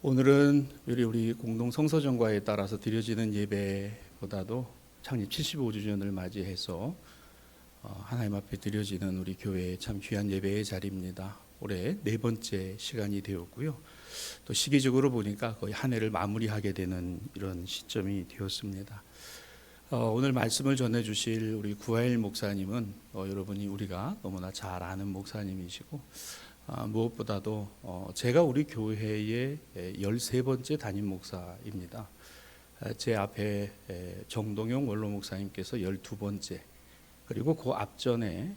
오늘은 우리 공동 성서정과에 따라서 드려지는 예배보다도 창립 75주년을 맞이해서 하나님 앞에 드려지는 우리 교회의 참 귀한 예배의 자리입니다. 올해 네 번째 시간이 되었고요. 또 시기적으로 보니까 거의 한 해를 마무리하게 되는 이런 시점이 되었습니다. 오늘 말씀을 전해주실 우리 구하일 목사님은 여러분이 우리가 너무나 잘 아는 목사님이시고 무엇보다도 제가 우리 교회의 13번째 담임 목사입니다. 제 앞에 정동영 원로 목사님께서 12번째, 그리고 그 앞전에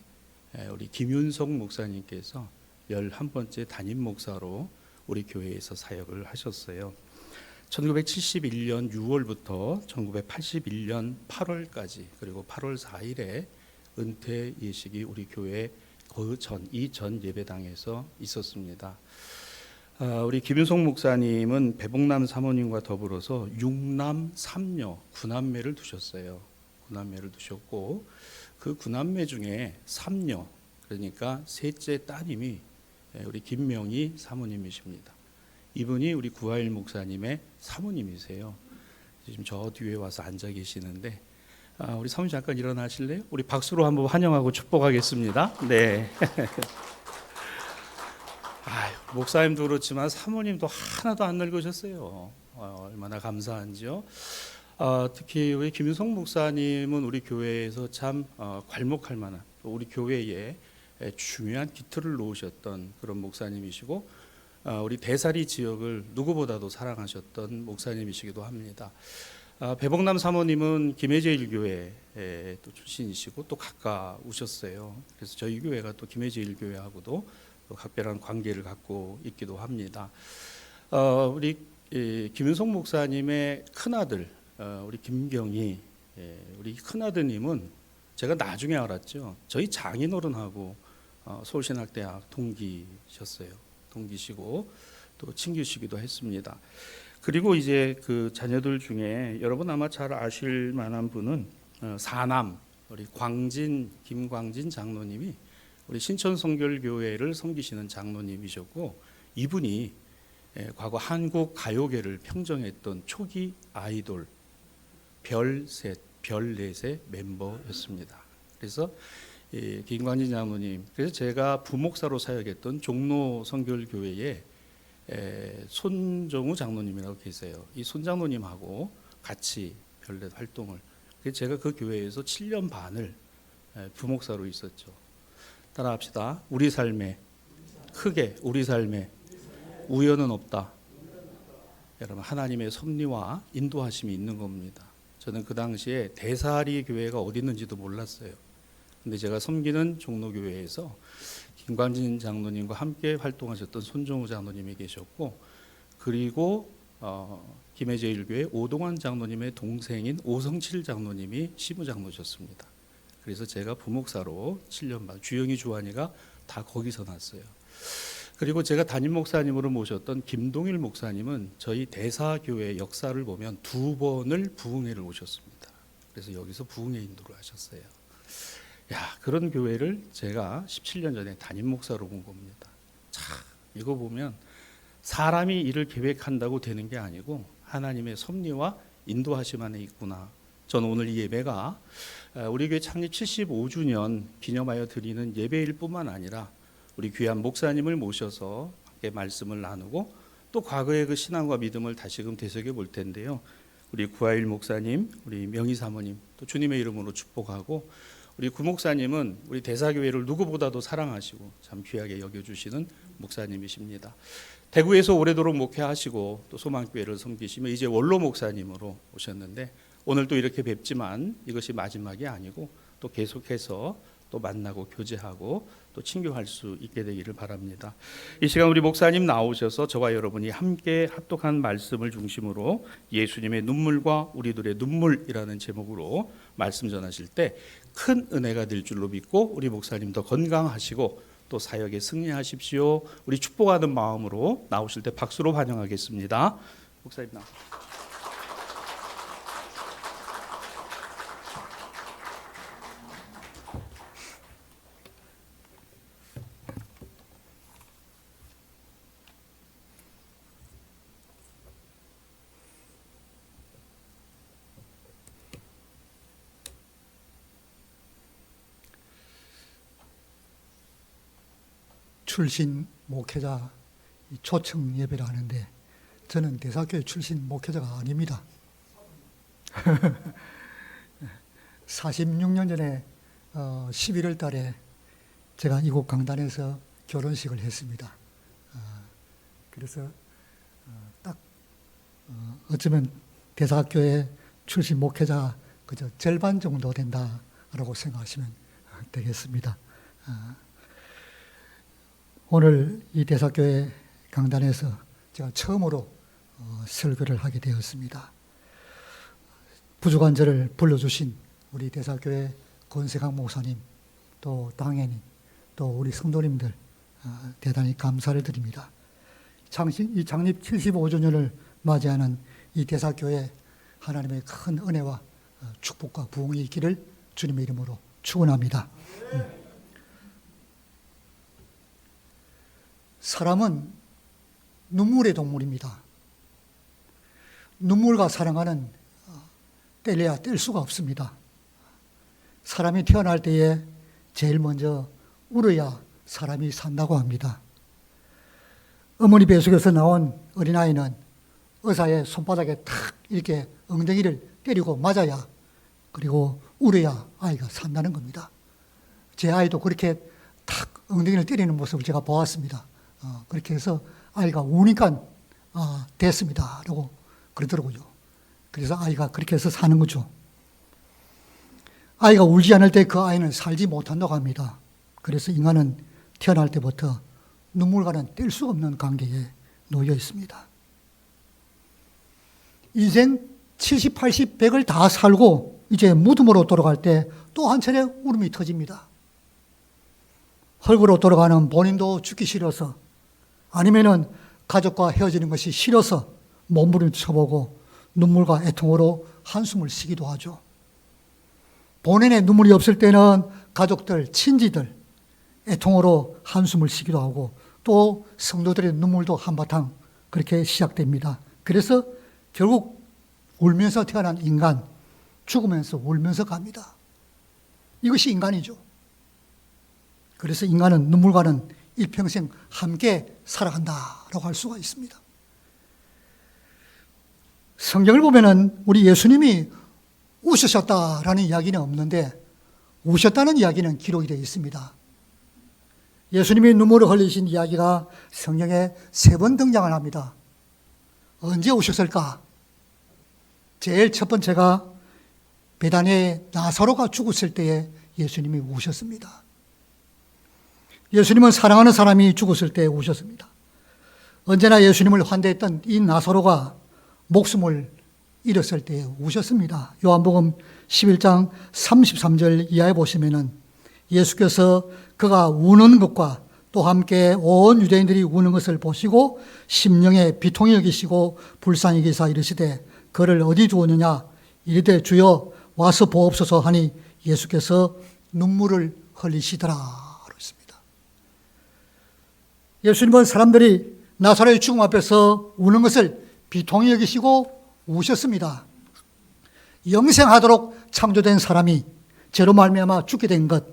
우리 김윤석 목사님께서 11번째 담임 목사로 우리 교회에서 사역을 하셨어요. 1971년 6월부터 1981년 8월까지, 그리고 8월 4일에 은퇴 예식이 우리 교회 이전 예배당에서 있었습니다. 우리 김윤석 목사님은 배복남 사모님과 더불어서 6남 3녀 9남매를 두셨어요. 9남매를 두셨고 그 9남매 중에 3녀, 그러니까 셋째 따님이 우리 김명희 사모님이십니다. 이분이 우리 구하일 목사님의 사모님이세요. 지금 저 뒤에 와서 앉아 계시는데 우리 사모님 잠깐 일어나실래요? 우리 박수로 한번 환영하고 축복하겠습니다. 네. 목사님도 그렇지만 사모님도 하나도 안 늙으셨어요. 얼마나 감사한지요. 특히 우리 김윤석 목사님은 우리 교회에서 참 괄목할 만한, 우리 교회에 중요한 기틀을 놓으셨던 그런 목사님이시고 우리 대사리 지역을 누구보다도 사랑하셨던 목사님이시기도 합니다. 배복남 사모님은 김해제일교회 또 출신이시고 또 가까우셨어요. 그래서 저희 교회가 또 김해제일교회하고도 또 각별한 관계를 갖고 있기도 합니다. 우리 김윤석 목사님의 큰아들 우리 김경희, 우리 큰아드님은 제가 나중에 알았죠. 저희 장인어른하고 서울신학대학 동기셨어요. 동기시고 또 친구시기도 했습니다. 그리고 이제 그 자녀들 중에 여러분 아마 잘 아실 만한 분은 사남 우리 김광진 장로님이 우리 신천성결교회를 섬기시는 장로님이셨고, 이분이 과거 한국 가요계를 평정했던 초기 아이돌 별넷의 멤버였습니다. 그래서 김광진 장로님, 그래서 제가 부목사로 사역했던 종로 성결교회에 손정우 장로님이라고 계세요. 이 손 장로님하고 같이 별넷 활동을, 제가 그 교회에서 7년 반을 부목사로 있었죠. 따라합시다. 우리 삶에 크게 우리 삶에 우연은 없다. 여러분, 하나님의 섭리와 인도하심이 있는 겁니다. 저는 그 당시에 대사리 교회가 어디 있는지도 몰랐어요. 근데 제가 섬기는 종로교회에서 김광진 장로님과 함께 활동하셨던 손정우 장로님이 계셨고, 그리고 김해제일교회 오동환 장로님의 동생인 오성칠 장로님이 시무장로셨습니다. 그래서 제가 부목사로 7년 반, 주영이 주한이가 다 거기서 났어요. 그리고 제가 담임 목사님으로 모셨던 김동일 목사님은 저희 대사교회 역사를 보면 2번을 부흥회를 오셨습니다. 그래서 여기서 부흥회 인도를 하셨어요. 그런 교회를 제가 17년 전에 담임 목사로 본 겁니다. 참, 이거 보면 사람이 일을 계획한다고 되는 게 아니고 하나님의 섭리와 인도하심 안에 있구나. 저는 오늘 이 예배가 우리 교회 창립 75주년 기념하여 드리는 예배일 뿐만 아니라 우리 귀한 목사님을 모셔서 함께 말씀을 나누고 또 과거의 그 신앙과 믿음을 다시금 되새겨 볼 텐데요. 우리 구하일 목사님, 우리 명희 사모님 또 주님의 이름으로 축복하고, 우리 구 목사님은 우리 대사교회를 누구보다도 사랑하시고 참 귀하게 여겨주시는 목사님이십니다. 대구에서 오래도록 목회하시고 또 소망교회를 섬기시며 이제 원로 목사님으로 오셨는데, 오늘 또 이렇게 뵙지만 이것이 마지막이 아니고 또 계속해서 또 만나고 교제하고 또 친교할 수 있게 되기를 바랍니다. 이 시간 우리 목사님 나오셔서 저와 여러분이 함께 합독한 말씀을 중심으로 예수님의 눈물과 우리들의 눈물이라는 제목으로 말씀 전하실 때 큰 은혜가 될 줄로 믿고, 우리 목사님 더 건강하시고 또 사역에 승리하십시오. 우리 축복하는 마음으로 나오실 때 박수로 환영하겠습니다. 목사님 나오십시오. 출신 목회자 초청 예배를 하는데 저는 대사교회 출신 목회자가 아닙니다. 46년 전에 11월 달에 제가 이곳 강단에서 결혼식을 했습니다. 그래서 딱 어쩌면 대사교회 출신 목회자 그저 절반 정도 된다라고 생각하시면 되겠습니다. 오늘 이 대사교회 강단에서 제가 처음으로 설교를 하게 되었습니다. 부족한 저를 불러주신 우리 대사교회 권세강 목사님, 또 당회님, 또 우리 성도님들 대단히 감사를 드립니다. 이 창립 75주년을 맞이하는 이 대사교회 하나님의 큰 은혜와 축복과 부흥이 있기를 주님의 이름으로 축원합니다. 사람은 눈물의 동물입니다. 눈물과 사랑하는 뗄래야 뗄 수가 없습니다. 사람이 태어날 때에 제일 먼저 울어야 사람이 산다고 합니다. 어머니 뱃속에서 나온 어린아이는 의사의 손바닥에 탁 이렇게 엉덩이를 때리고 맞아야, 그리고 울어야 아이가 산다는 겁니다. 제 아이도 그렇게 탁 엉덩이를 때리는 모습을 제가 보았습니다. 그렇게 해서 아이가 우니까 됐습니다 라고 그러더라고요. 그래서 아이가 그렇게 해서 사는 거죠. 아이가 울지 않을 때 그 아이는 살지 못한다고 합니다. 그래서 인간은 태어날 때부터 눈물과는 뗄 수 없는 관계에 놓여 있습니다. 인생 70, 80, 100을 다 살고 이제 무덤으로 돌아갈 때 또 한 차례 울음이 터집니다. 흙으로 돌아가는 본인도 죽기 싫어서, 아니면은 가족과 헤어지는 것이 싫어서 몸부림쳐보고 눈물과 애통으로 한숨을 쉬기도 하죠. 본인의 눈물이 없을 때는 가족들, 친지들 애통으로 한숨을 쉬기도 하고, 또 성도들의 눈물도 한바탕 그렇게 시작됩니다. 그래서 결국 울면서 태어난 인간, 죽으면서 울면서 갑니다. 이것이 인간이죠. 그래서 인간은 눈물과는 일평생 함께 살아간다라고 할 수가 있습니다. 성경을 보면은 우리 예수님이 우셨다라는 이야기는 없는데 우셨다는 이야기는 기록이 되어 있습니다. 예수님이 눈물을 흘리신 이야기가 성경에 3번 등장을 합니다. 언제 우셨을까? 제일 첫 번째가 베다니에 나사로가 죽었을 때에 예수님이 우셨습니다. 예수님은 사랑하는 사람이 죽었을 때 우셨습니다. 언제나 예수님을 환대했던 이 나사로가 목숨을 잃었을 때 우셨습니다. 요한복음 11장 33절 이하에 보시면은 예수께서 그가 우는 것과 또 함께 온 유대인들이 우는 것을 보시고 심령에 비통히 여기시고 불쌍히 여기사 이르시되 그를 어디 두었느냐 이르되 주여 와서 보옵소서 하니 예수께서 눈물을 흘리시더라 그랬습니다. 예수님은 사람들이 나사로의 죽음 앞에서 우는 것을 비통히 여기시고 우셨습니다. 영생하도록 창조된 사람이 죄로 말미암아 죽게 된 것,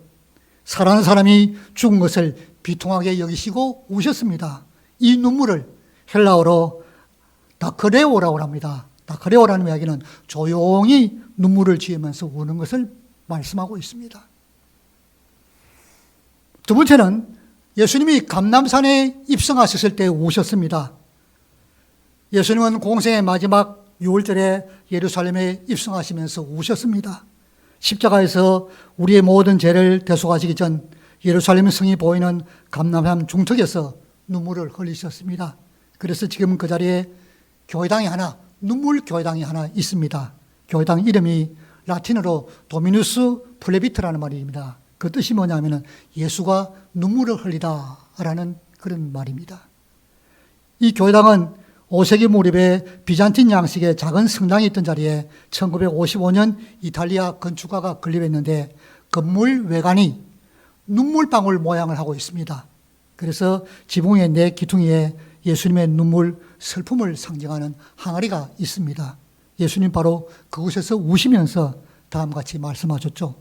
사랑하는 사람이 죽은 것을 비통하게 여기시고 우셨습니다. 이 눈물을 헬라어로 다크레오라고 합니다. 다크레오라는 이야기는 조용히 눈물을 지으면서 우는 것을 말씀하고 있습니다. 두 번째는 예수님이 감람산에 입성하셨을 때 우셨습니다. 예수님은 공생의 마지막 6월절에 예루살렘에 입성하시면서 우셨습니다. 십자가에서 우리의 모든 죄를 대속하시기 전 예루살렘 성이 보이는 감람산 중턱에서 눈물을 흘리셨습니다. 그래서 지금 그 자리에 교회당이 하나, 눈물 교회당이 하나 있습니다. 교회당 이름이 라틴어로 도미누스 플레비트라는 말입니다. 그 뜻이 뭐냐면은 예수가 눈물을 흘리다라는 그런 말입니다. 이 교회당은 5세기 무렵에 비잔틴 양식의 작은 성당이 있던 자리에 1955년 이탈리아 건축가가 건립했는데 건물 외관이 눈물방울 모양을 하고 있습니다. 그래서 지붕의 4기퉁이에 예수님의 눈물, 슬픔을 상징하는 항아리가 있습니다. 예수님 바로 그곳에서 우시면서 다음과 같이 말씀하셨죠.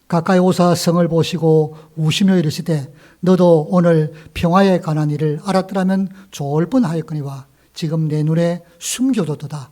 가까이 오사 성을 보시고 우시며 이르시되 너도 오늘 평화에 관한 일을 알았더라면 좋을 뻔하였거니와 지금 내 눈에 숨겨졌도다.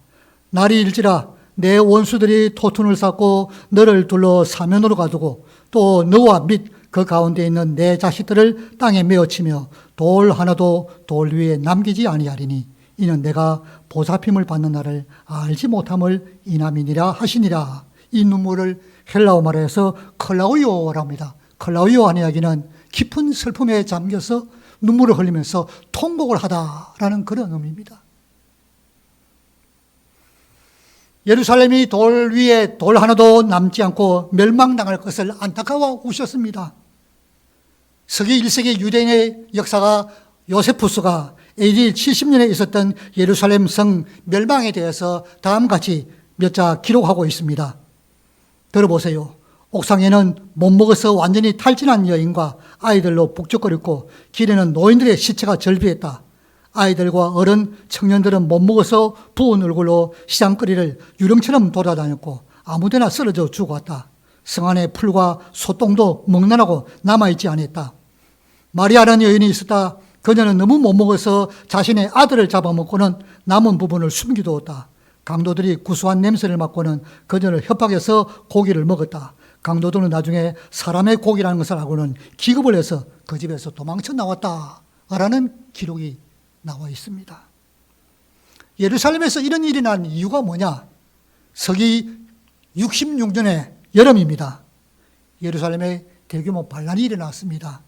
날이 일지라 내 원수들이 토둔을 쌓고 너를 둘러 사면으로 가두고 또 너와 및 그 가운데 있는 내 자식들을 땅에 메어치며 돌 하나도 돌 위에 남기지 아니하리니 이는 내가 보살핌을 받는 날을 알지 못함을 인함이니라 하시니라. 이 눈물을 헬라어 말에서 클라우이오라고 합니다. 클라우이오 한 이야기는 깊은 슬픔에 잠겨서 눈물을 흘리면서 통곡을 하다라는 그런 의미입니다. 예루살렘이 돌 위에 돌 하나도 남지 않고 멸망당할 것을 안타까워 우셨습니다. 서기 1세기 유대인의 역사가 요세푸스가 AD 70년에 있었던 예루살렘 성 멸망에 대해서 다음같이 몇 자 기록하고 있습니다. 들어보세요. 옥상에는 못 먹어서 완전히 탈진한 여인과 아이들로 북적거렸고 길에는 노인들의 시체가 절비했다. 아이들과 어른, 청년들은 못 먹어서 부은 얼굴로 시장거리를 유령처럼 돌아다녔고 아무데나 쓰러져 죽어왔다. 성 안에 풀과 소똥도 먹느라고 남아있지 않았다. 마리아라는 여인이 있었다. 그녀는 너무 못 먹어서 자신의 아들을 잡아먹고는 남은 부분을 숨기두었다. 강도들이 구수한 냄새를 맡고는 그녀를 협박해서 고기를 먹었다. 강도들은 나중에 사람의 고기라는 것을 알고는 기겁을 해서 그 집에서 도망쳐 나왔다 라는 기록이 나와 있습니다. 예루살렘에서 이런 일이 난 이유가 뭐냐? 서기 66년의 여름입니다. 예루살렘에 대규모 반란이 일어났습니다.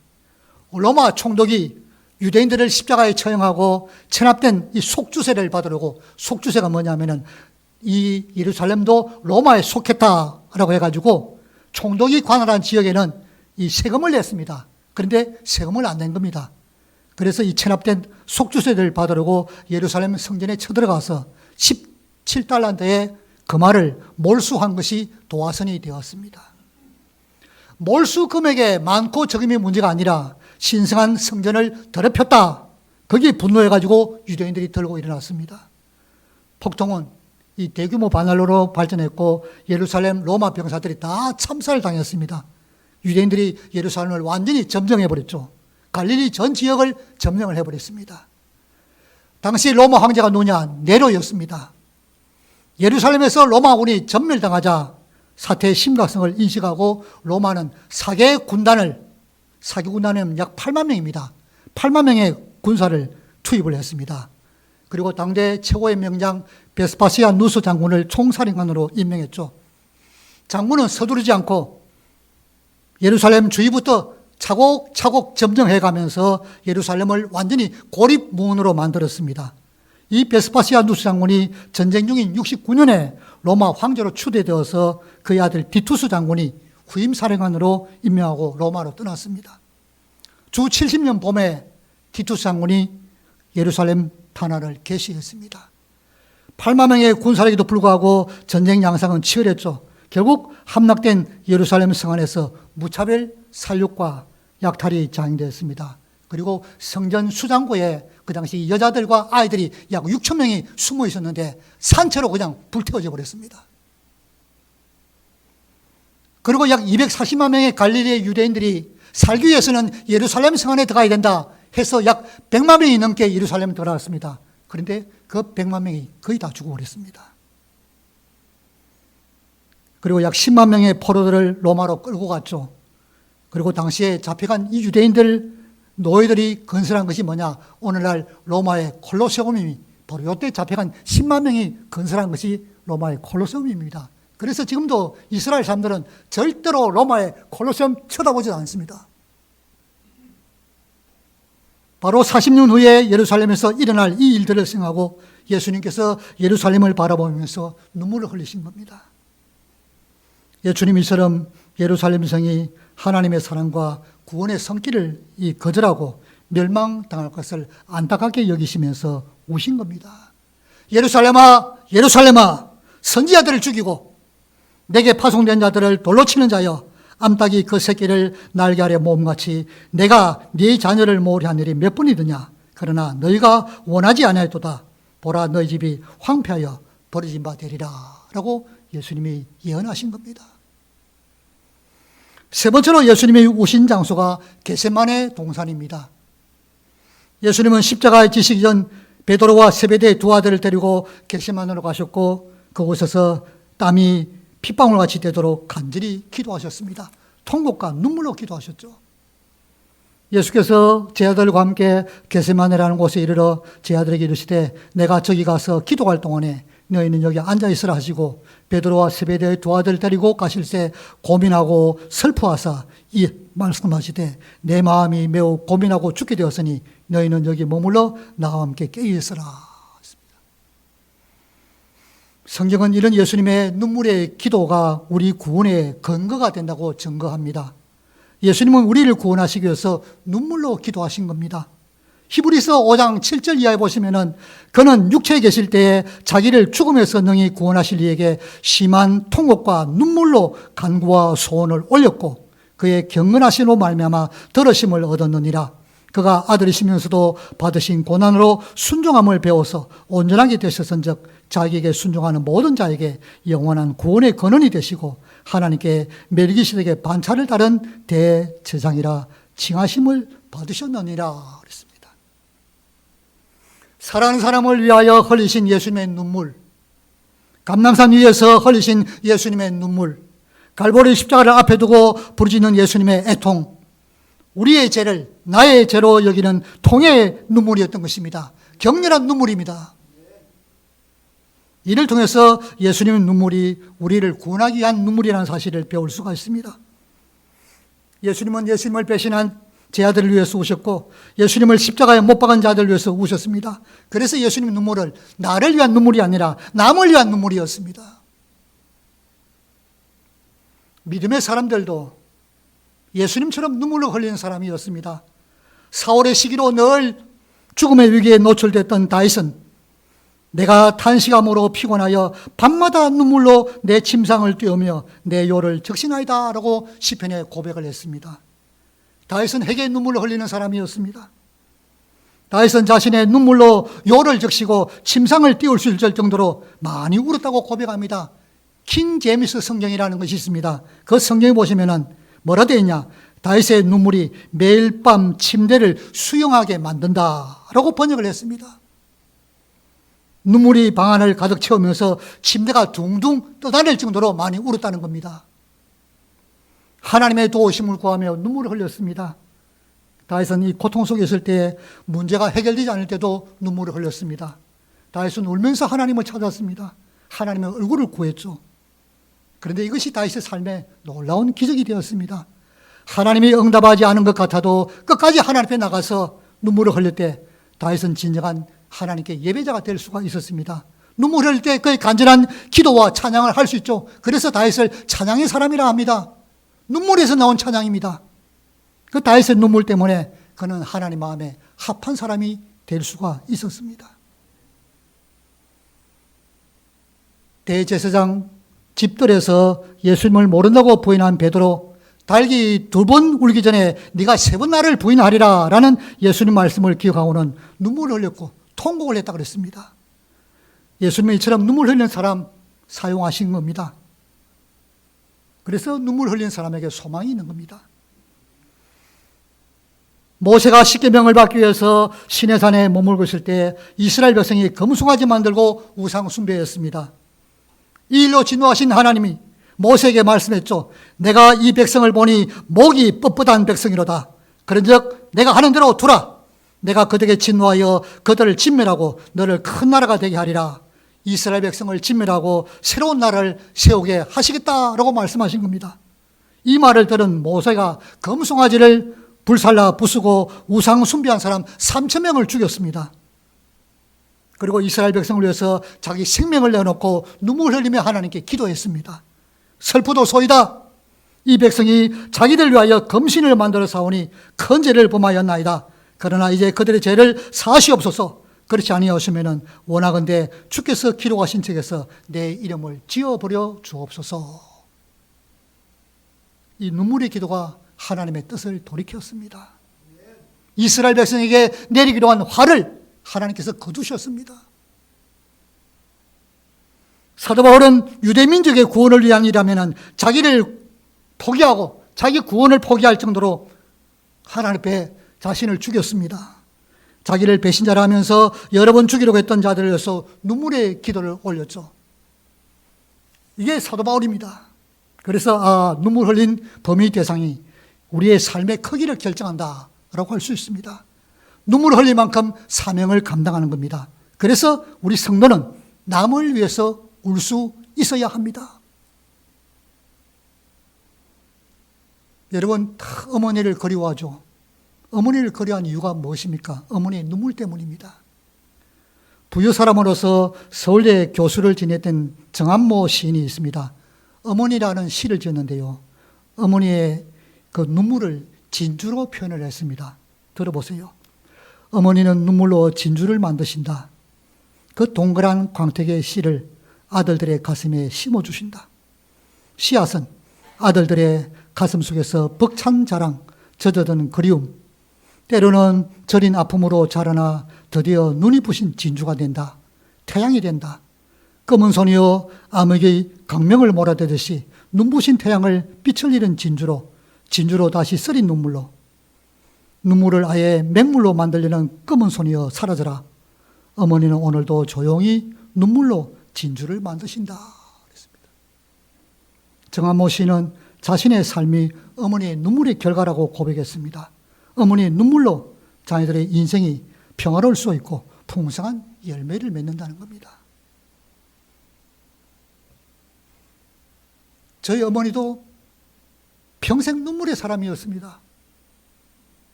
로마 총독이 유대인들을 십자가에 처형하고 체납된 이 속주세를 받으려고, 속주세가 뭐냐면은 이 예루살렘도 로마에 속했다라고 해가지고 총독이 관할한 지역에는 이 세금을 냈습니다. 그런데 세금을 안 낸 겁니다. 그래서 이 체납된 속주세를 받으려고 예루살렘 성전에 쳐들어가서 17달란트의 금화를 몰수한 것이 도화선이 되었습니다. 몰수 금액의 많고 적음이 문제가 아니라 신성한 성전을 더럽혔다. 거기에 분노해가지고 유대인들이 들고 일어났습니다. 폭동은 이 대규모 반란으로 발전했고 예루살렘 로마 병사들이 다 참살을 당했습니다. 유대인들이 예루살렘을 완전히 점령해버렸죠. 갈릴리 전 지역을 점령을 해버렸습니다. 당시 로마 황제가 누구냐? 네로였습니다. 예루살렘에서 로마군이 전멸당하자 사태의 심각성을 인식하고 로마는 사기 군단은 약 8만 명입니다. 8만 명의 군사를 투입을 했습니다. 그리고 당대 최고의 명장 베스파시아 누스 장군을 총사령관으로 임명했죠. 장군은 서두르지 않고 예루살렘 주위부터 차곡차곡 점령해가면서 예루살렘을 완전히 고립무원으로 만들었습니다. 이 베스파시아 누스 장군이 전쟁 중인 69년에 로마 황제로 추대되어서 그의 아들 디투스 장군이 후임 사령관으로 임명하고 로마로 떠났습니다. 주 70년 봄에 디투스 장군이 예루살렘 탄환을 개시했습니다. 8만 명의 군사력에도 불구하고 전쟁 양상은 치열했죠. 결국 함락된 예루살렘 성 안에서 무차별 살육과 약탈이 자행되었습니다. 그리고 성전 수장고에 그 당시 여자들과 아이들이 약 6천 명이 숨어 있었는데 산채로 그냥 불태워져 버렸습니다. 그리고 약 240만 명의 갈릴리의 유대인들이 살기 위해서는 예루살렘 성 안에 들어가야 된다 해서 약 100만 명이 넘게 예루살렘에 들어갔습니다. 그런데 그 100만 명이 거의 다 죽어버렸습니다. 그리고 약 10만 명의 포로들을 로마로 끌고 갔죠. 그리고 당시에 잡혀간 이 유대인들 노예들이 건설한 것이 뭐냐? 오늘날 로마의 콜로세움이 바로 이때 잡혀간 10만 명이 건설한 것이 로마의 콜로세움입니다. 그래서 지금도 이스라엘 사람들은 절대로 로마의 콜로세움 쳐다보지 않습니다. 바로 40년 후에 예루살렘에서 일어날 이 일들을 생각하고 예수님께서 예루살렘을 바라보면서 눈물을 흘리신 겁니다. 예수님 이처럼 예루살렘 성이 하나님의 사랑과 구원의 성길을 거절하고 멸망당할 것을 안타깝게 여기시면서 우신 겁니다. 예루살렘아, 예루살렘아, 선지자들을 죽이고 내게 파송된 자들을 돌로 치는 자여, 암탉이 그 새끼를 날개 아래 모음같이 내가 네 자녀를 모으려 한 일이 몇 번이더냐. 그러나 너희가 원하지 아니하였도다. 보라, 너희 집이 황폐하여 버려진 바 되리라 라고 예수님이 예언하신 겁니다. 세 번째로 예수님이 오신 장소가 겟세마네 동산입니다. 예수님은 십자가에 지시기 전 베드로와 세베대의 두 아들을 데리고 겟세마네로 가셨고 그곳에서 땀이 핏방울같이 되도록 간절히 기도하셨습니다. 통곡과 눈물로 기도하셨죠. 예수께서 제 아들과 함께 겟세마네라는 곳에 이르러 제 아들에게 이르시되 내가 저기 가서 기도할 동안에 너희는 여기 앉아 있으라 하시고 베드로와 세베대의 두 아들을 데리고 가실새 고민하고 슬퍼하사 이 말씀하시되 내 마음이 매우 고민하고 죽게 되었으니 너희는 여기 머물러 나와 함께 깨어 있으라. 성경은 이런 예수님의 눈물의 기도가 우리 구원의 근거가 된다고 증거합니다. 예수님은 우리를 구원하시기 위해서 눈물로 기도하신 겁니다. 히브리서 5장 7절 이하에 보시면은 그는 육체에 계실 때에 자기를 죽음에서 능히 구원하실 이에게 심한 통곡과 눈물로 간구와 소원을 올렸고 그의 경건하심으로 말미암아 들으심을 얻었느니라. 그가 아들이시면서도 받으신 고난으로 순종함을 배워서 온전하게 되셨은즉 자기에게 순종하는 모든 자에게 영원한 구원의 근원이 되시고 하나님께 멜기세덱의 반차를 따른 대제사장이라 칭하심을 받으셨느니라 그랬습니다. 사랑하는 사람을 위하여 흘리신 예수님의 눈물, 감람산 위에서 흘리신 예수님의 눈물, 갈보리 십자가를 앞에 두고 부르짖는 예수님의 애통, 우리의 죄를 나의 죄로 여기는 통의 눈물이었던 것입니다. 격렬한 눈물입니다. 이를 통해서 예수님의 눈물이 우리를 구원하기 위한 눈물이라는 사실을 배울 수가 있습니다. 예수님은 예수님을 배신한 제 아들을 위해서 우셨고 예수님을 십자가에 못 박은 자들을 위해서 우셨습니다. 그래서 예수님의 눈물을 나를 위한 눈물이 아니라 남을 위한 눈물이었습니다. 믿음의 사람들도 예수님처럼 눈물로 흘리는 사람이었습니다. 사울의 시기로 늘 죽음의 위기에 노출됐던 다윗은 내가 탄식함으로 피곤하여 밤마다 눈물로 내 침상을 띄우며 내 요를 적신하이다 라고 시편에 고백을 했습니다. 다윗은 회개의 눈물을 흘리는 사람이었습니다. 다윗은 자신의 눈물로 요를 적시고 침상을 띄울 수 있을 정도로 많이 울었다고 고백합니다. 킹 제임스 성경이라는 것이 있습니다. 그 성경에 보시면은 뭐라 되어 있냐? 다윗의 눈물이 매일 밤 침대를 수영하게 만든다라고 번역을 했습니다. 눈물이 방 안을 가득 채우면서 침대가 둥둥 떠다닐 정도로 많이 울었다는 겁니다. 하나님의 도우심을 구하며 눈물을 흘렸습니다. 다윗은 이 고통 속에 있을 때 문제가 해결되지 않을 때도 눈물을 흘렸습니다. 다윗은 울면서 하나님을 찾았습니다. 하나님의 얼굴을 구했죠. 그런데 이것이 다윗의 삶에 놀라운 기적이 되었습니다. 하나님이 응답하지 않은 것 같아도 끝까지 하나님 앞에 나가서 눈물을 흘릴 때 다윗은 진정한 하나님께 예배자가 될 수가 있었습니다. 눈물 흘릴 때 그의 간절한 기도와 찬양을 할 수 있죠. 그래서 다윗을 찬양의 사람이라 합니다. 눈물에서 나온 찬양입니다. 그 다윗의 눈물 때문에 그는 하나님 마음에 합한 사람이 될 수가 있었습니다. 대제사장 집들에서 예수님을 모른다고 부인한 베드로, 닭이 2번 울기 전에 네가 3번 나를 부인하리라 라는 예수님 말씀을 기억하고는 눈물을 흘렸고 통곡을 했다고 그랬습니다. 예수님이 이처럼 눈물 흘리는 사람 사용하신 겁니다. 그래서 눈물 흘리는 사람에게 소망이 있는 겁니다. 모세가 십계명을 받기 위해서 시내산에 머물고 있을 때 이스라엘 백성이 금송아지 만들고 우상 숭배했습니다. 이 일로 진노하신 하나님이 모세에게 말씀했죠. 내가 이 백성을 보니 목이 뻣뻣한 백성이로다. 그런즉 내가 하는 대로 두라. 내가 그들에게 진노하여 그들을 진멸하고 너를 큰 나라가 되게 하리라. 이스라엘 백성을 진멸하고 새로운 나라를 세우게 하시겠다라고 말씀하신 겁니다. 이 말을 들은 모세가 금송아지를 불살라 부수고 우상 숭배한 사람 3,000명을 죽였습니다. 그리고 이스라엘 백성을 위해서 자기 생명을 내놓고 눈물 흘리며 하나님께 기도했습니다. 슬프도소이다. 이 백성이 자기들 위하여 금신을 만들어 사오니 큰 죄를 범하였나이다. 그러나 이제 그들의 죄를 사하시옵소서. 그렇지 아니하시면은 원하건대 주께서 기록하신 책에서 내 이름을 지어버려 주옵소서. 이 눈물의 기도가 하나님의 뜻을 돌이켰습니다. 이스라엘 백성에게 내리기로 한 화를 하나님께서 거두셨습니다. 사도 바울은 유대민족의 구원을 위한 일이라면 자기를 포기하고 자기 구원을 포기할 정도로 하나님 앞에 자신을 죽였습니다. 자기를 배신자라 하면서 여러 번 죽이려고 했던 자들을 위해서 눈물의 기도를 올렸죠. 이게 사도 바울입니다. 그래서 눈물 흘린 범위 대상이 우리의 삶의 크기를 결정한다라고 할 수 있습니다. 눈물 흘릴 만큼 사명을 감당하는 겁니다. 그래서 우리 성도는 남을 위해서 울 수 있어야 합니다. 여러분 다 어머니를 그리워하죠. 어머니를 그리워하는 이유가 무엇입니까? 어머니의 눈물 때문입니다. 부유 사람으로서 서울대 교수를 지냈던 정한모 시인이 있습니다. 어머니라는 시를 지었는데요. 어머니의 그 눈물을 진주로 표현을 했습니다. 들어보세요. 어머니는 눈물로 진주를 만드신다. 그 동그란 광택의 씨를 아들들의 가슴에 심어주신다. 씨앗은 아들들의 가슴 속에서 벅찬 자랑, 젖어든 그리움, 때로는 저린 아픔으로 자라나 드디어 눈이 부신 진주가 된다. 태양이 된다. 검은 손이여 암흑의 강명을 몰아대듯이 눈부신 태양을 빛을 잃은 진주로 다시 쓰린 눈물로, 눈물을 아예 맹물로 만들려는 검은 손이여 사라져라. 어머니는 오늘도 조용히 눈물로 진주를 만드신다. 그랬습니다. 정한모 씨는 자신의 삶이 어머니의 눈물의 결과라고 고백했습니다. 어머니의 눈물로 자녀들의 인생이 평화로울 수 있고 풍성한 열매를 맺는다는 겁니다. 저희 어머니도 평생 눈물의 사람이었습니다.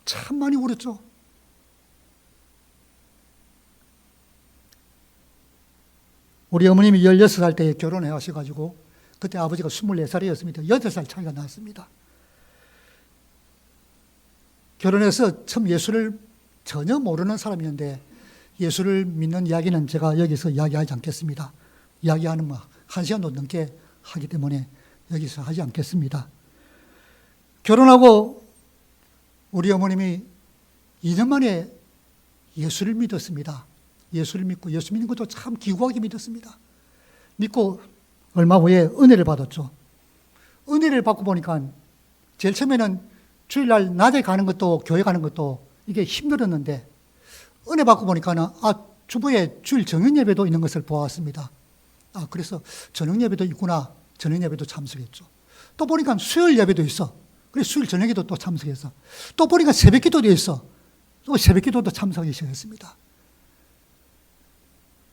참 많이 울었죠. 우리 어머님이 16살 때 결혼해 하셔가지고 그때 아버지가 24살이었습니다. 8살 차이가 났습니다. 결혼해서 처음 예수를 전혀 모르는 사람이었는데 예수를 믿는 이야기는 제가 여기서 이야기하지 않겠습니다. 이야기하는 1시간도 넘게 하기 때문에 여기서 하지 않겠습니다. 결혼하고 우리 어머님이 2년 만에 예수를 믿었습니다. 예수를 믿고 예수 믿는 것도 참 기구하게 믿었습니다. 믿고 얼마 후에 은혜를 받았죠. 은혜를 받고 보니까 제일 처음에는 주일날 낮에 가는 것도 교회 가는 것도 이게 힘들었는데 은혜 받고 보니까는 주부에 주일 저녁 예배도 있는 것을 보았습니다. 그래서 저녁 예배도 있구나. 저녁 예배도 참석했죠. 또 보니까 수요일 예배도 있어. 그래서 수요일 저녁에도 또 참석해서 또 보니까 새벽 기도도 있어. 또 새벽 기도도 참석하기 시작했습니다.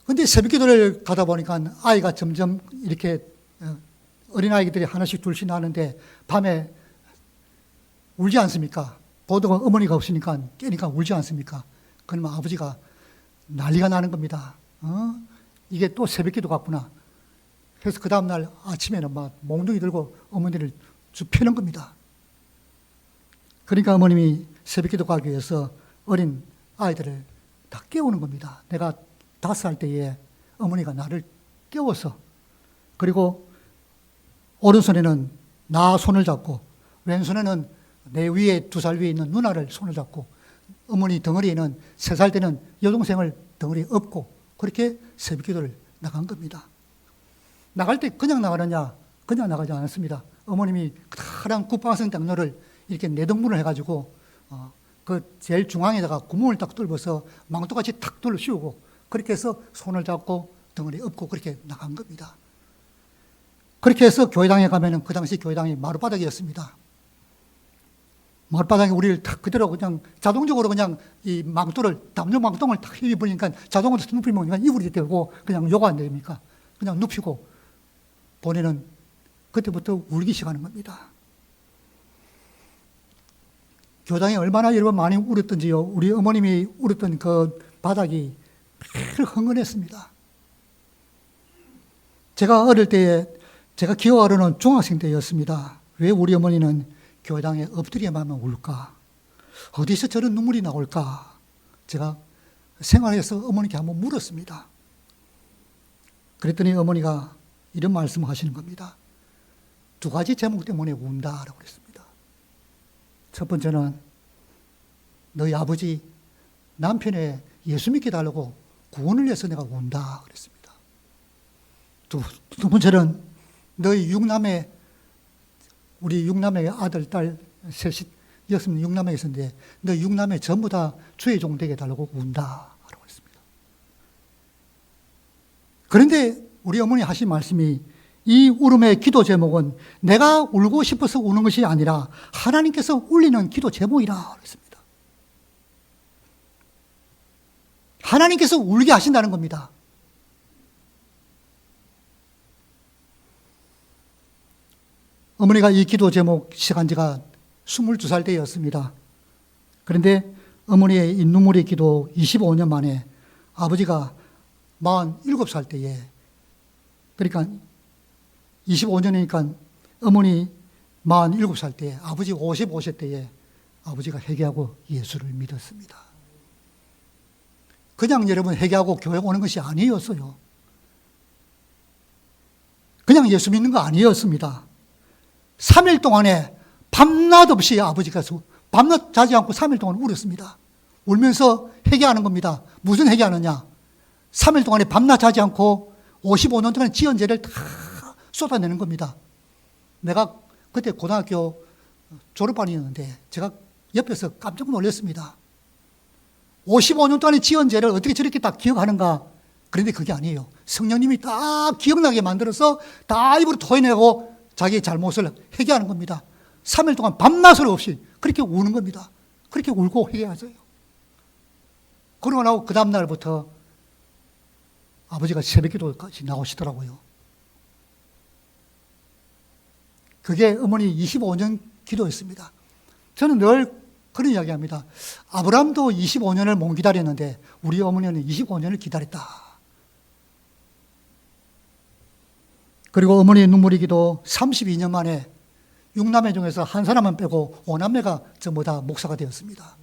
근데 새벽 기도를 가다 보니까 아이가 점점 이렇게 어린아이들이 하나씩 둘씩 나는데 밤에 울지 않습니까? 보통 어머니가 없으니까 깨니까 울지 않습니까? 그러면 아버지가 난리가 나는 겁니다. 이게 또 새벽 기도 같구나. 그래서 그 다음날 아침에는 막 몽둥이 들고 어머니를 쭉 펴는 겁니다. 그러니까 어머님이 새벽 기도 가기 위해서 어린 아이들을 다 깨우는 겁니다. 내가 5살 때에 어머니가 나를 깨워서 그리고 오른손에는 나 손을 잡고 왼손에는 내 위에 2살 위에 있는 누나를 손을 잡고 어머니 덩어리에는 3살 때는 여동생을 덩어리에 업고 그렇게 새벽 기도를 나간 겁니다. 나갈 때 그냥 나가느냐? 그냥 나가지 않았습니다. 어머님이 커다란 국방성 장로를 이렇게 내동문을 해가지고 그 제일 중앙에다가 구멍을 딱 뚫어서 망토같이 탁 둘러 씌우고 그렇게 해서 손을 잡고 덩어리 업고 그렇게 나간 겁니다. 그렇게 해서 교회당에 가면은 그 당시 교회당이 마룻바닥이었습니다. 마룻바닥에 우리를 탁 그대로 그냥 자동적으로 그냥 이 망토를 담요 망통을 탁 휘입으니까 자동으로 눕히면 이불이 되고 그냥 요가 안 됩니까? 그냥 눕히고 보내는 그때부터 울기 시작하는 겁니다. 교당에 얼마나 여러분 많이 울었던지요. 우리 어머님이 울었던 그 바닥이 매일 흥건했습니다. 제가 어릴 때에 제가 기억하로는 중학생 때였습니다. 왜 우리 어머니는 교회당에 엎드려야만 울까? 어디서 저런 눈물이 나올까? 제가 생활해서 어머니께 한번 물었습니다. 그랬더니 어머니가 이런 말씀을 하시는 겁니다. 2가지 제목 때문에 운다라고 그랬습니다. 첫 번째는 너희 아버지 남편의 예수 믿게 달라고 구원을 위해서 내가 운다 그랬습니다. 두 번째는 너희 6남매 우리 육남의 아들, 딸, 셋이, 여섯 육남매가 있었는데, 너 육남매 전부 다 주의 종 되게 해달라고 운다. 라고 했습니다. 그런데 우리 어머니 하신 말씀이 이 울음의 기도 제목은 내가 울고 싶어서 우는 것이 아니라 하나님께서 울리는 기도 제목이라 그랬습니다. 하나님께서 울게 하신다는 겁니다. 어머니가 이 기도 제목 시작한 지가 22살 때였습니다. 그런데 어머니의 이 눈물의 기도 25년 만에 아버지가 47살 때에, 그러니까 25년이니까 어머니 47살 때에, 아버지 55세 때에 아버지가 회개하고 예수를 믿었습니다. 그냥 여러분 회개하고 교회 오는 것이 아니었어요. 그냥 예수 믿는 거 아니었습니다. 3일 동안에 밤낮 없이 아버지가 밤낮 자지 않고 3일 동안 울었습니다. 울면서 회개하는 겁니다. 무슨 회개하느냐? 3일 동안에 밤낮 자지 않고 55년 동안 지은 죄를 다 쏟아내는 겁니다. 내가 그때 고등학교 졸업반이었는데 제가 옆에서 깜짝 놀랐습니다. 55년 동안에 지은 죄를 어떻게 저렇게 딱 기억하는가? 그런데 그게 아니에요. 성령님이 딱 기억나게 만들어서 다 입으로 토해내고 자기의 잘못을 회개하는 겁니다. 3일 동안 밤낮을 없이 그렇게 우는 겁니다. 그렇게 울고 회개하세요. 그러고 나고 그 다음 날부터 아버지가 새벽기도까지 나오시더라고요. 그게 어머니 25년 기도였습니다. 저는 늘 그런 이야기합니다. 아브라함도 25년을 못 기다렸는데 우리 어머니는 25년을 기다렸다. 그리고 어머니의 눈물이 기도 32년 만에 6남매 중에서 한 사람만 빼고 5남매가 전부 다 목사가 되었습니다.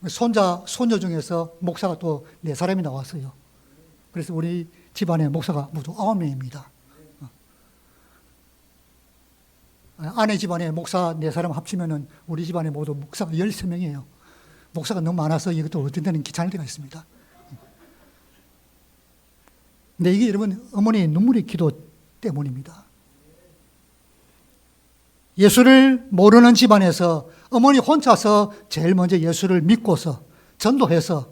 손자, 손녀 중에서 목사가 또 4사람이 나왔어요. 그래서 우리 집안에 목사가 모두 9명입니다. 아내 집안에 목사 4사람 합치면은 우리 집안에 모두 목사가 13명이에요. 목사가 너무 많아서 이것도 어떤 데는 귀찮을 때가 있습니다. 근데 이게 여러분 어머니의 눈물의 기도 때문입니다. 예수를 모르는 집안에서 어머니 혼자서 제일 먼저 예수를 믿고서 전도해서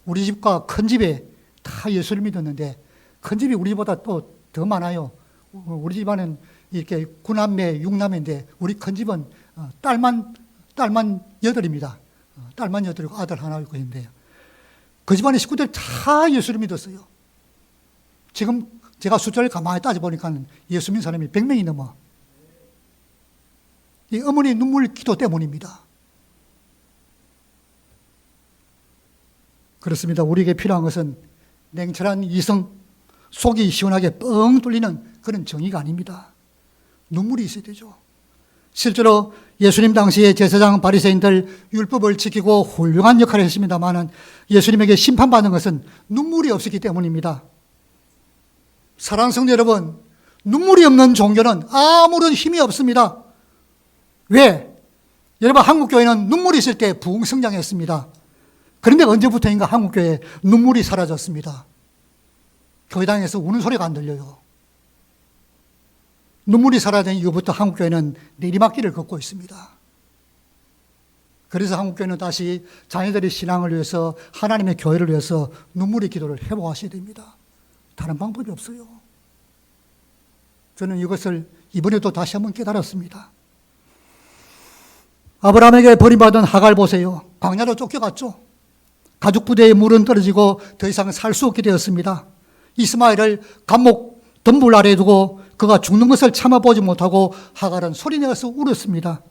우리 집과 큰 집에 다 예수를 믿었는데 큰 집이 우리 집보다 또 더 많아요. 우리 집안은 이렇게 9남매, 6남매인데 우리 큰 집은 딸만 8입니다. 딸만 8이고 아들 하나 있고 있는데요. 그 집안의 식구들 다 예수를 믿었어요. 지금 제가 숫자를 가만히 따져보니까 예수 믿는 사람이 100명이 넘어. 이 어머니의 눈물 기도 때문입니다. 그렇습니다. 우리에게 필요한 것은 냉철한 이성, 속이 시원하게 뻥 뚫리는 그런 정의가 아닙니다. 눈물이 있어야 되죠. 실제로 예수님 당시에 제사장 바리새인들 율법을 지키고 훌륭한 역할을 했습니다만 예수님에게 심판받는 것은 눈물이 없었기 때문입니다. 사랑하는 성도 여러분, 눈물이 없는 종교는 아무런 힘이 없습니다. 왜? 여러분, 한국교회는 눈물이 있을 때 부흥 성장했습니다. 그런데 언제부터인가 한국교회에 눈물이 사라졌습니다. 교회당에서 우는 소리가 안 들려요. 눈물이 사라진 이후부터 한국교회는 내리막길을 걷고 있습니다. 그래서 한국교회는 다시 자녀들의 신앙을 위해서 하나님의 교회를 위해서 눈물의 기도를 회복하셔야 됩니다. 다른 방법이 없어요. 저는 이것을 이번에도 다시 한번 깨달았습니다. 아브라함에게 버림받은 하갈 보세요. 광야로 쫓겨갔죠. 가죽 부대에 물은 떨어지고 더 이상 살 수 없게 되었습니다. 이스마엘을 감목 덤불 아래에 두고 그가 죽는 것을 참아보지 못하고 하갈은 소리내어서 울었습니다.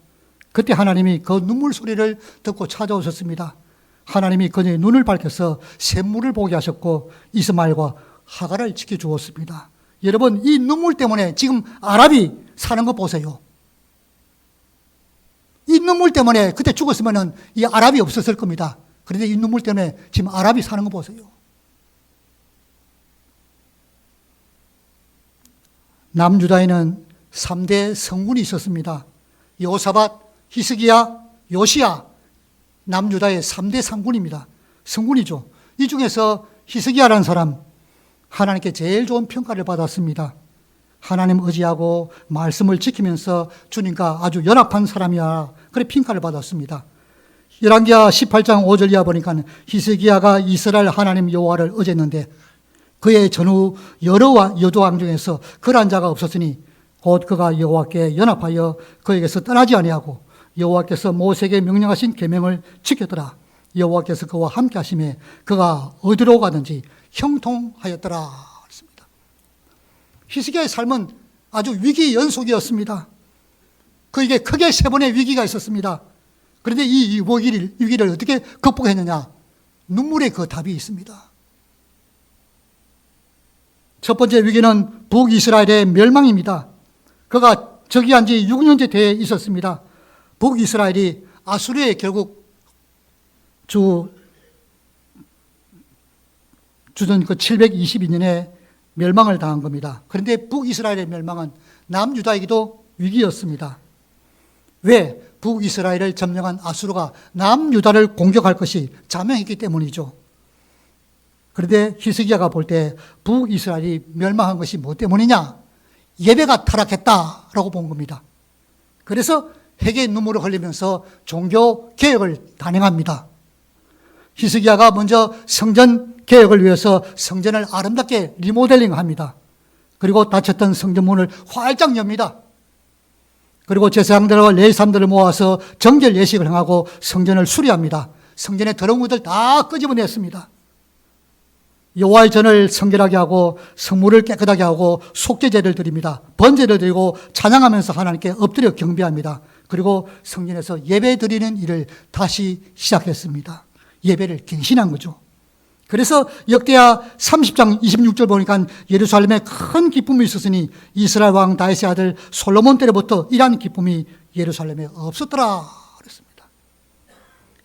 그때 하나님이 그 눈물 소리를 듣고 찾아오셨습니다. 하나님이 그녀의 눈을 밝혀서 샘물을 보게 하셨고 이스마엘과 하갈을 지켜주었습니다. 여러분, 이 눈물 때문에 지금 아랍이 사는 거 보세요. 이 눈물 때문에 그때 죽었으면 이 아랍이 없었을 겁니다. 그런데 이 눈물 때문에 지금 아랍이 사는 거 보세요. 남유다에는 3대 성군이 있었습니다. 여호사밧, 히스기야, 요시야. 남유다의 3대 상군입니다. 성군이죠. 이 중에서 히스기야라는 사람, 하나님께 제일 좋은 평가를 받았습니다. 하나님 의지하고 말씀을 지키면서 주님과 아주 연합한 사람이야. 그래 핑가를 받았습니다. 열왕기하 18장 5절 이하 보니까 히스기야가 이스라엘 하나님 여호와를 의지했는데 그의 전후 여러 여조왕 중에서 그러한 자가 없었으니 곧 그가 여호와께 연합하여 그에게서 떠나지 아니하고 여호와께서 모세에게 명령하신 계명을 지켰더라. 여호와께서 그와 함께 하심에 그가 어디로 가든지 형통하였더라. 그랬습니다. 히스기야의 삶은 아주 위기 연속이었습니다. 그에게 크게 세 번의 위기가 있었습니다. 그런데 이 위기를 어떻게 극복했느냐? 눈물의 그 답이 있습니다. 첫 번째 위기는 북이스라엘의 멸망입니다. 그가 즉위한 지 6년째 되어 있었습니다. 북이스라엘이 아수르에 결국 주전 그 722년에 멸망을 당한 겁니다. 그런데 북이스라엘의 멸망은 남유다에게도 위기였습니다. 왜? 북이스라엘을 점령한 아수르가 남유다를 공격할 것이 자명했기 때문이죠. 그런데 히스기야가 볼 때 북이스라엘이 멸망한 것이 뭐 때문이냐? 예배가 타락했다라고 본 겁니다. 그래서 회개의 눈물을 흘리면서 종교 개혁을 단행합니다. 히스기야가 먼저 성전 개혁을 위해서 성전을 아름답게 리모델링합니다. 그리고 닫혔던 성전문을 활짝 엽니다. 그리고 제사장들과 레위사람들을 모아서 정결 예식을 행하고 성전을 수리합니다. 성전의 더러운 것들 다 끄집어냈습니다. 여호와의 전을 성결하게 하고 성물을 깨끗하게 하고 속죄제를 드립니다. 번제를 드리고 찬양하면서 하나님께 엎드려 경배합니다. 그리고 성전에서 예배 드리는 일을 다시 시작했습니다. 예배를 갱신한 거죠. 그래서 역대하 30장 26절 보니까 예루살렘에 큰 기쁨이 있었으니 이스라엘 왕 다윗의 아들 솔로몬 때로부터 이러한 기쁨이 예루살렘에 없었더라 그랬습니다.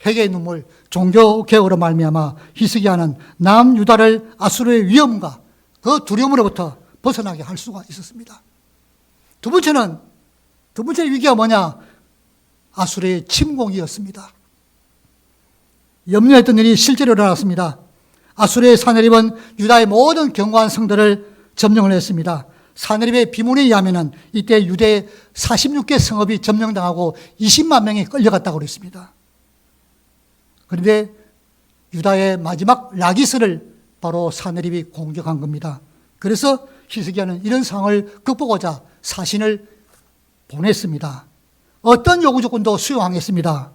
회개의 눈물, 종교 개혁으로 말미암아 히스기야는 남유다를 아수르의 위험과 그 두려움으로부터 벗어나게 할 수가 있었습니다. 두 번째 위기가 뭐냐? 아수르의 침공이었습니다. 염려했던 일이 실제로 일어났습니다. 아수르의 사내립은 유다의 모든 견고한 성들을 점령을 했습니다. 사내립의 비문에 의하면 이때 유대의 46개 성읍이 점령당하고 20만 명이 끌려갔다고 그랬습니다. 그런데 유다의 마지막 라기스를 바로 사내립이 공격한 겁니다. 그래서 히스기야는 이런 상황을 극복하자 사신을 보냈습니다. 어떤 요구 조건도 수용하겠습니다.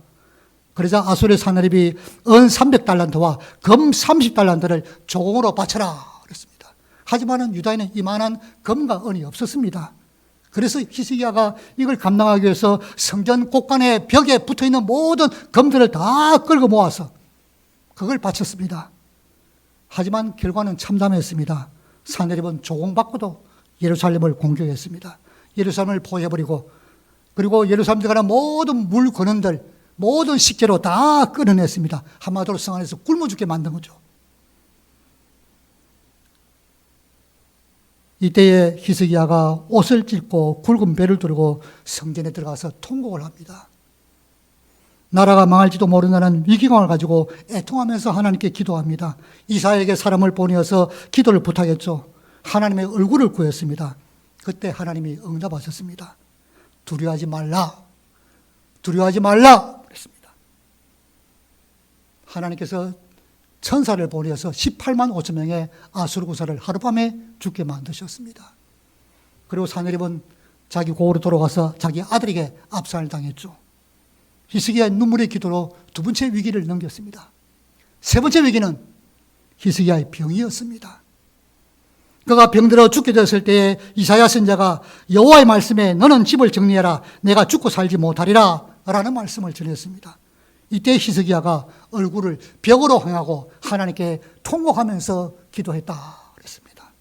그러자 아수르의 사내립이 은 300달란트와 금 30달란트를 조공으로 바쳐라 그랬습니다. 하지만 유다에는 이만한 금과 은이 없었습니다. 그래서 히스기야가 이걸 감당하기 위해서 성전 곳간의 벽에 붙어있는 모든 금들을 다 끌고 모아서 그걸 바쳤습니다. 하지만 결과는 참담했습니다. 사내립은 조공받고도 예루살렘을 공격했습니다. 예루살렘을 포위해버리고 그리고 예루살렘 들어가는 모든 물건원들 모든 식재로 다 끌어냈습니다. 한마디로 성 안에서 굶어 죽게 만든 거죠. 이때에 히스기야가 옷을 찢고 굵은 배를 두르고 성전에 들어가서 통곡을 합니다. 나라가 망할지도 모른다는 위기감을 가지고 애통하면서 하나님께 기도합니다. 이사야에게 사람을 보내어서 기도를 부탁했죠. 하나님의 얼굴을 구했습니다. 그때 하나님이 응답하셨습니다. 두려워하지 말라. 두려워하지 말라. 그랬습니다. 하나님께서 천사를 보내어서 18만 5천 명의 아수르 군사를 하룻밤에 죽게 만드셨습니다. 그리고 사내립은 자기 고으로 돌아가서 자기 아들에게 압살을 당했죠. 히스기야의 눈물의 기도로 두 번째 위기를 넘겼습니다. 세 번째 위기는 히스기야의 병이었습니다. 그가 병들어 죽게 되었을 때에 이사야 선지자가 여호와의 말씀에 너는 집을 정리해라. 내가 죽고 살지 못하리라 라는 말씀을 전했습니다. 이때 히스기야가 얼굴을 벽으로 향하고 하나님께 통곡하면서 기도했다 그랬습니다.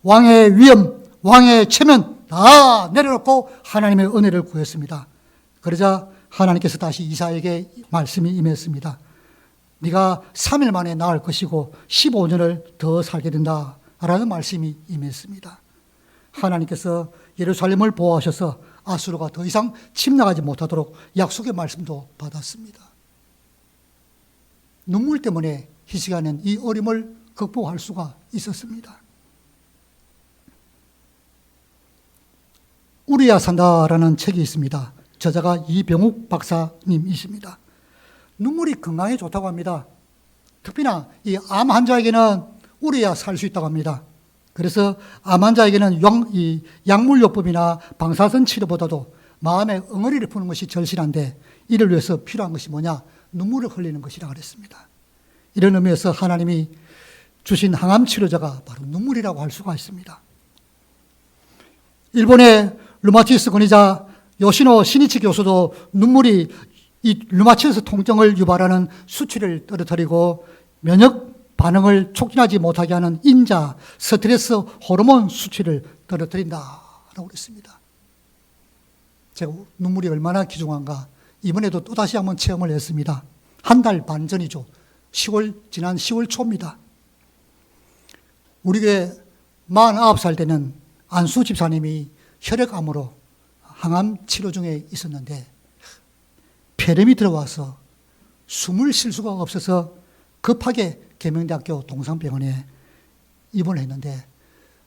왕의 위엄, 왕의 체면 다 내려놓고 하나님의 은혜를 구했습니다. 그러자 하나님께서 다시 이사야에게 말씀이 임했습니다. 네가 3일 만에 나을 것이고 15년을 더 살게 된다 라는 말씀이 임했습니다. 하나님께서 예루살렘을 보호하셔서 아수르가 더 이상 침략하지 못하도록 약속의 말씀도 받았습니다. 눈물 때문에 히스기야는 이 어림을 극복할 수가 있었습니다. 우리야 산다라는 책이 있습니다. 저자가 이병욱 박사님이십니다. 눈물이 건강에 좋다고 합니다. 특히나 이 암 환자에게는 우리야 살 수 있다고 합니다. 그래서 암 환자에게는 이 약물요법이나 방사선 치료보다도 마음의 응어리를 푸는 것이 절실한데 이를 위해서 필요한 것이 뭐냐? 눈물을 흘리는 것이라 그랬습니다. 이런 의미에서 하나님이 주신 항암 치료자가 바로 눈물이라고 할 수가 있습니다. 일본의 류마티스 권위자 요시노 시니치 교수도 눈물이 이 류마티스 통증을 유발하는 수치를 떨어뜨리고 면역 반응을 촉진하지 못하게 하는 인자 스트레스 호르몬 수치를 떨어뜨린다라고 그랬습니다. 제가 눈물이 얼마나 귀중한가 이번에도 또다시 한번 체험을 했습니다. 한 달 반 전이죠. 지난 10월 초입니다. 우리 교회 49살 되는 안수 집사님이 혈액암으로 항암 치료 중에 있었는데 폐렴이 들어와서 숨을 쉴 수가 없어서 급하게 계명대학교 동산병원에 입원을 했는데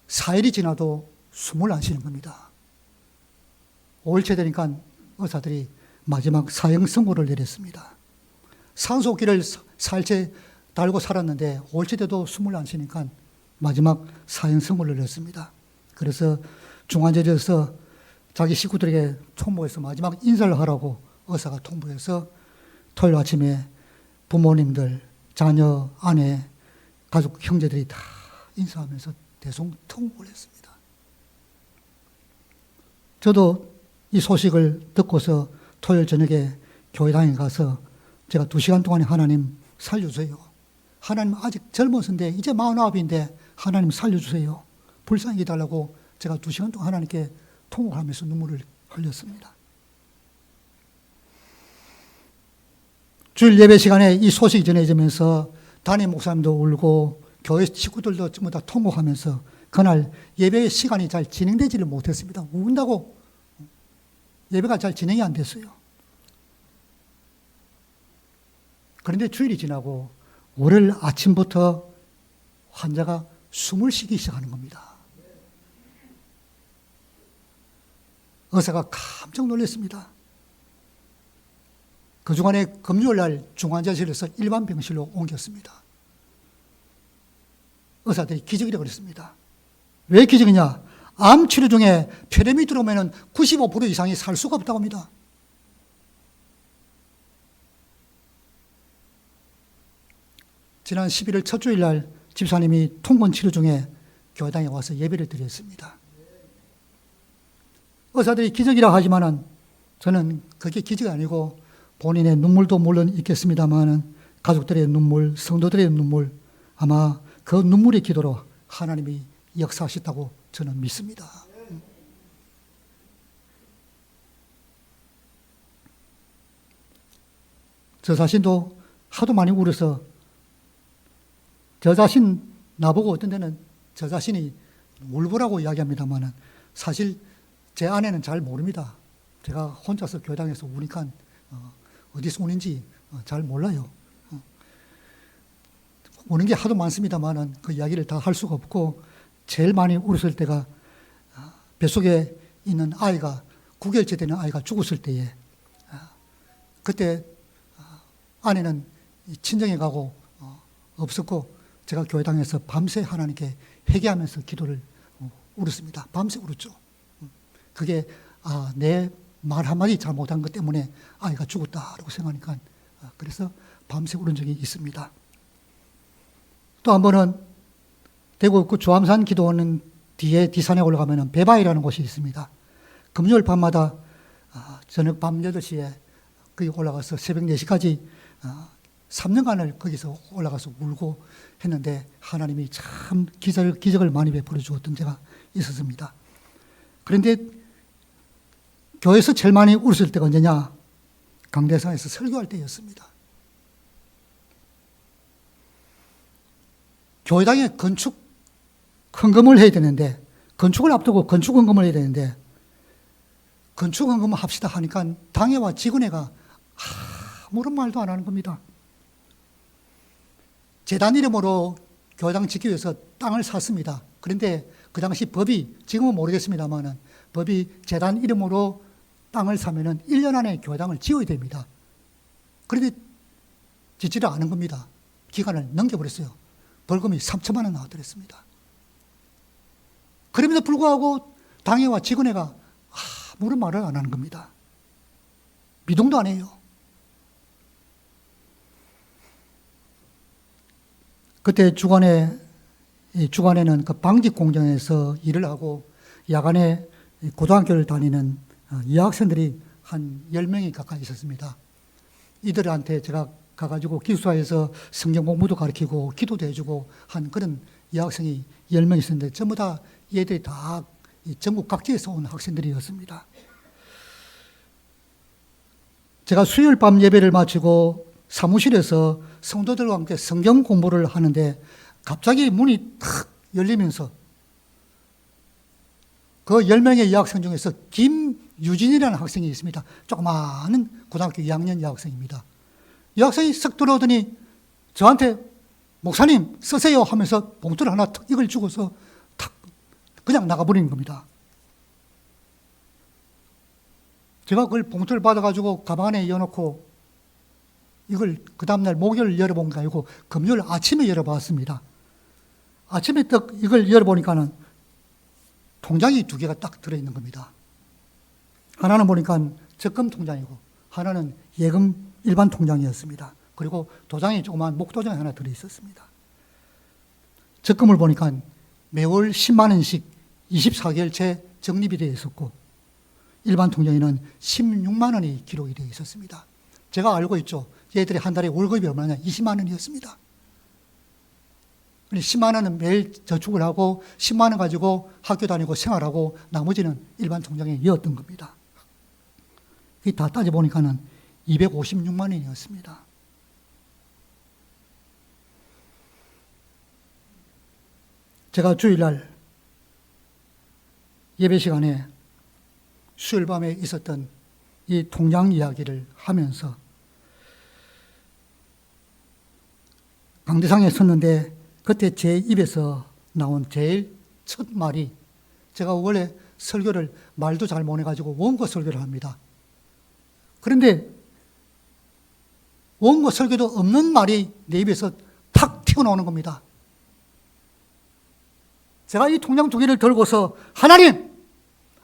4일이 지나도 숨을 안 쉬는 겁니다. 5일째 되니까 의사들이 마지막 사형 선고를 내렸습니다. 산소호흡기를 4일째 달고 살았는데 5일째 돼도 숨을 안 쉬니까 마지막 사형 선고를 내렸습니다. 그래서 중환자실에서 자기 식구들에게 통보해서 마지막 인사를 하라고 의사가 통보해서 토요일 아침에 부모님들, 자녀, 아내, 가족, 형제들이 다 인사하면서 대성통곡을 했습니다. 저도 이 소식을 듣고서 토요일 저녁에 교회당에 가서 제가 2시간 동안에 하나님 살려주세요. 하나님 아직 젊었는데 이제 49인데 하나님 살려주세요. 불쌍히 해달라고 제가 2시간 동안 하나님께 통곡하면서 눈물을 흘렸습니다. 주일 예배 시간에 이 소식이 전해지면서 담임 목사님도 울고 교회 식구들도 전부 다 통곡하면서 그날 예배 시간이 잘 진행되지를 못했습니다. 운다고 예배가 잘 진행이 안 됐어요. 그런데 주일이 지나고 월요일 아침부터 환자가 숨을 쉬기 시작하는 겁니다. 의사가 깜짝 놀랐습니다. 그 주간에 금요일 날 중환자실에서 일반 병실로 옮겼습니다. 의사들이 기적이라고 그랬습니다. 왜 기적이냐? 암 치료 중에 폐렴이 들어오면 95% 이상이 살 수가 없다고 합니다. 지난 11월 첫 주일 날 집사님이 통건 치료 중에 교회당에 와서 예배를 드렸습니다. 의사들이 기적이라 하지만은 저는 그게 기적이 아니고 본인의 눈물도 물론 있겠습니다만은 가족들의 눈물, 성도들의 눈물, 아마 그 눈물의 기도로 하나님이 역사하셨다고 저는 믿습니다. 저 자신도 하도 많이 울어서 저 자신 나보고 어떤 데는 저 자신이 울보라고 이야기합니다만은 사실 제 아내는 잘 모릅니다. 제가 혼자서 교회당에서 우니까 어디서 우는지 잘 몰라요. 우는 게 하도 많습니다만은 그 이야기를 다 할 수가 없고 제일 많이 울었을 때가 뱃속에 있는 아이가 9개월째 되는 아이가 죽었을 때에 그때 아내는 친정에 가고 없었고 제가 교회당에서 밤새 하나님께 회개하면서 기도를 울었습니다. 밤새 울었죠. 그게 내 말 한마디 잘못한 것 때문에 아이가 죽었다라고 생각하니까 그래서 밤새 울은 적이 있습니다. 또 한 번은 대구 그 조암산 기도원 뒤에 뒷산에 올라가면 배바위라는 곳이 있습니다. 금요일 밤마다 저녁 밤 8시에 거기 올라가서 새벽 4시까지 3년간을 거기서 올라가서 울고 했는데 하나님이 참 기적을 많이 베풀어 주었던 때가 있었습니다. 그런데 교회에서 제일 많이 울었을 때가 언제냐? 강대상에서 설교할 때였습니다. 교회당에 건축 헌금을 해야 되는데 건축을 앞두고 건축 헌금을 해야 되는데 건축 헌금을 합시다 하니까 당회와 직원회가 아무런 말도 안 하는 겁니다. 재단 이름으로 교회당 짓기 위해서 땅을 샀습니다. 그런데 그 당시 법이, 지금은 모르겠습니다만 법이 재단 이름으로 땅을 사면은 1년 안에 교회당을 지어야 됩니다. 그런데 짓지를 않은 겁니다. 기간을 넘겨버렸어요. 벌금이 3천만 원 나왔더랬습니다. 그럼에도 불구하고 당회와 직원회가 아무런 말을 안 하는 겁니다. 미동도 안 해요. 그때 주간에는 그 방직 공장에서 일을 하고 야간에 고등학교를 다니는 여학생들이 한 10명이 가까이 있었습니다. 이들한테 제가 가가지고 기숙사에서 성경 공부도 가르치고 기도도 해주고 한 그런 여학생이 10명 있었는데 전부 다 얘들이 다 전국 각지에서 온 학생들이었습니다. 제가 수요일 밤 예배를 마치고 사무실에서 성도들과 함께 성경 공부를 하는데 갑자기 문이 탁 열리면서 그 10명의 여학생 중에서 김유진이라는 학생이 있습니다. 조그마한 고등학교 2학년 여학생입니다. 여학생이 쓱 들어오더니 저한테 목사님 쓰세요 하면서 봉투를 하나 탁 이걸 주고서 탁 그냥 나가버리는 겁니다. 제가 그걸 봉투를 받아가지고 가방 안에 넣어놓고 이걸 그 다음날 목요일 열어본 게 아니고 금요일 아침에 열어봤습니다. 아침에 딱 이걸 열어보니까는 통장이 2개가 딱 들어있는 겁니다. 하나는 보니까 적금 통장이고 하나는 예금 일반 통장이었습니다. 그리고 도장이 조그만 목도장이 하나 들어있었습니다. 적금을 보니까 매월 10만 원씩 24개월째 적립이 되어 있었고 일반 통장에는 16만 원이 기록이 되어 있었습니다. 제가 알고 있죠. 얘들이 한 달에 월급이 얼마냐? 20만 원이었습니다. 10만 원은 매일 저축을 하고 10만 원 가지고 학교 다니고 생활하고 나머지는 일반 통장에 넣었던 겁니다. 이 다 따져보니까는 256만 원이었습니다. 제가 주일날 예배 시간에 수요일 밤에 있었던 이 통장 이야기를 하면서 강대상에 섰는데 그때 제 입에서 나온 제일 첫 말이, 제가 원래 설교를 말도 잘 못해가지고 원고 설교를 합니다. 그런데 원고 설교도 없는 말이 내 입에서 탁 튀어나오는 겁니다. 제가 이 통장 2개를 들고서 하나님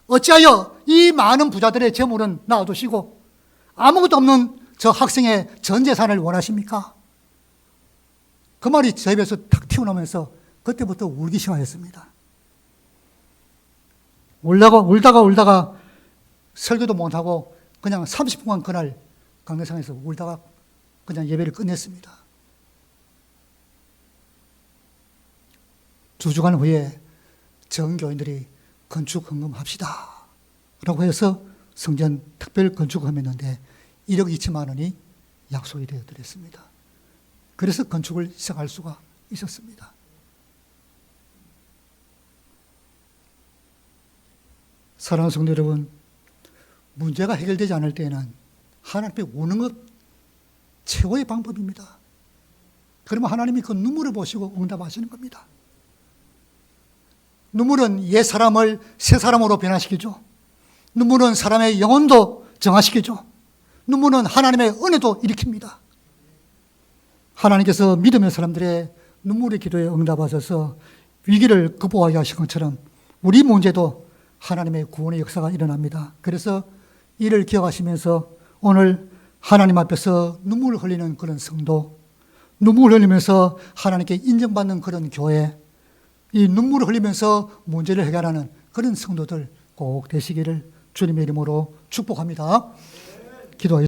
어찌하여 이 많은 부자들의 재물은 놔두시고 아무것도 없는 저 학생의 전 재산을 원하십니까? 그 말이 제 입에서 탁 튀어나오면서 그때부터 울기 시작했습니다. 울다가 설교도 못하고 그냥 30분간 그날 강대상에서 울다가 그냥 예배를 끝냈습니다. 2주간 후에 전교인들이 건축 헌금합시다 라고 해서 성전 특별 건축을 했는데 1억 2천만 원이 약속이 되어드렸습니다. 그래서 건축을 시작할 수가 있었습니다. 사랑하는 성도 여러분, 문제가 해결되지 않을 때에는 하나님 앞에 우는 것 최고의 방법입니다. 그러면 하나님이 그 눈물을 보시고 응답하시는 겁니다. 눈물은 옛 사람을 새 사람으로 변화시키죠. 눈물은 사람의 영혼도 정화시키죠. 눈물은 하나님의 은혜도 일으킵니다. 하나님께서 믿음의 사람들의 눈물의 기도에 응답하셔서 위기를 극복하게 하신 것처럼 우리 문제도 하나님의 구원의 역사가 일어납니다. 그래서 이를 기억하시면서 오늘 하나님 앞에서 눈물을 흘리는 그런 성도, 눈물을 흘리면서 하나님께 인정받는 그런 교회, 이 눈물을 흘리면서 문제를 해결하는 그런 성도들 꼭 되시기를 주님의 이름으로 축복합니다. 기도하겠습니다.